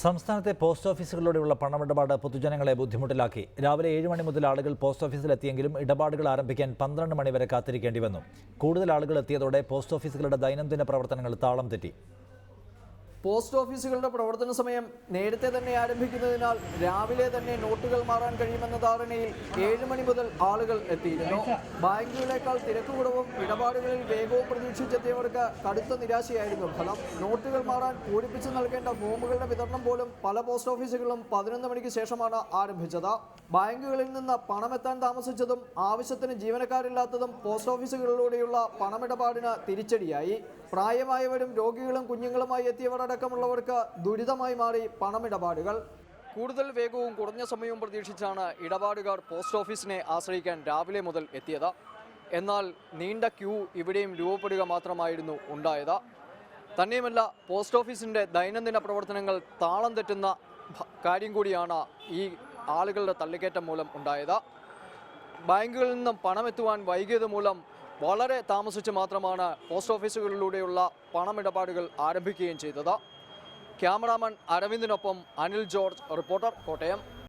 സംസ്ഥാനത്തെ പോസ്റ്റ് ഓഫീസുകളിലൂടെയുള്ള പണമിടപാട് പൊതുജനങ്ങളെ ബുദ്ധിമുട്ടിലാക്കി. രാവിലെ 7 മണി മുതൽ ആളുകൾ പോസ്റ്റ് ഓഫീസിലെത്തിയെങ്കിലും ഇടപാടുകൾ ആരംഭിക്കാൻ 12 മണി വരെ കാത്തിരിക്കേണ്ടി വന്നു. കൂടുതൽ ആളുകൾ എത്തിയതോടെ പോസ്റ്റ് ഓഫീസുകളുടെ ദൈനംദിന പ്രവർത്തനങ്ങൾ താളം തെറ്റി. പോസ്റ്റ് ഓഫീസുകളുടെ പ്രവർത്തന സമയം നേരത്തെ തന്നെ ആരംഭിക്കുന്നതിനാൽ രാവിലെ തന്നെ നോട്ടുകൾ മാറാൻ കഴിയുമെന്ന ധാരണയിൽ 7 മണി മുതൽ ആളുകൾ എത്തിയിരുന്നു. ബാങ്കുകളേക്കാൾ തിരക്കുകൂടവും ഇടപാടുകളിൽ വേഗവും പ്രതീക്ഷിച്ചെത്തിയവർക്ക് കടുത്ത നിരാശയായിരുന്നു ഫലം. നോട്ടുകൾ മാറാൻ പൂരിപ്പിച്ച് നൽകേണ്ട ഫോമുകളുടെ വിതരണം പോലും പല പോസ്റ്റ് ഓഫീസുകളിലും 11 മണിക്ക് ശേഷമാണ് ആരംഭിച്ചത്. ബാങ്കുകളിൽ നിന്ന് പണമെത്താൻ താമസിച്ചതും ആവശ്യത്തിന് ജീവനക്കാരില്ലാത്തതും പോസ്റ്റ് ഓഫീസുകളിലൂടെയുള്ള പണമിടപാടിന് തിരിച്ചടിയായി. പ്രായമായവരും രോഗികളും കുഞ്ഞുങ്ങളുമായി എത്തിയവർ അടക്കമുള്ളവർക്ക് ദുരിതമായി മാറി പണമിടപാടുകൾ. കൂടുതൽ വേഗവും കുറഞ്ഞ സമയവും പ്രതീക്ഷിച്ചാണ് ഇടപാടുകാർ പോസ്റ്റ് ഓഫീസിനെ ആശ്രയിക്കാൻ രാവിലെ മുതൽ എത്തിയത്. എന്നാൽ നീണ്ട ക്യൂ ഇവിടെയും രൂപപ്പെടുക മാത്രമായിരുന്നു ഉണ്ടായത്. തന്നെയുമല്ല, പോസ്റ്റ് ഓഫീസിൻ്റെ ദൈനംദിന പ്രവർത്തനങ്ങൾ താളം തെറ്റുന്ന കാര്യം കൂടിയാണ് ഈ ആളുകളുടെ തള്ളിക്കയറ്റം മൂലം ഉണ്ടായത്. ബാങ്കുകളിൽ നിന്നും പണമെത്തുവാൻ വൈകിയത് മൂലം വളരെ താമസിച്ച് മാത്രമാണ് പോസ്റ്റ് ഓഫീസുകളിലൂടെയുള്ള പണമിടപാടുകൾ ആരംഭിക്കുകയും ചെയ്തത്. ക്യാമറാമാൻ അരവിന്ദിനൊപ്പം അനിൽ ജോർജ്, റിപ്പോർട്ടർ, കോട്ടയം.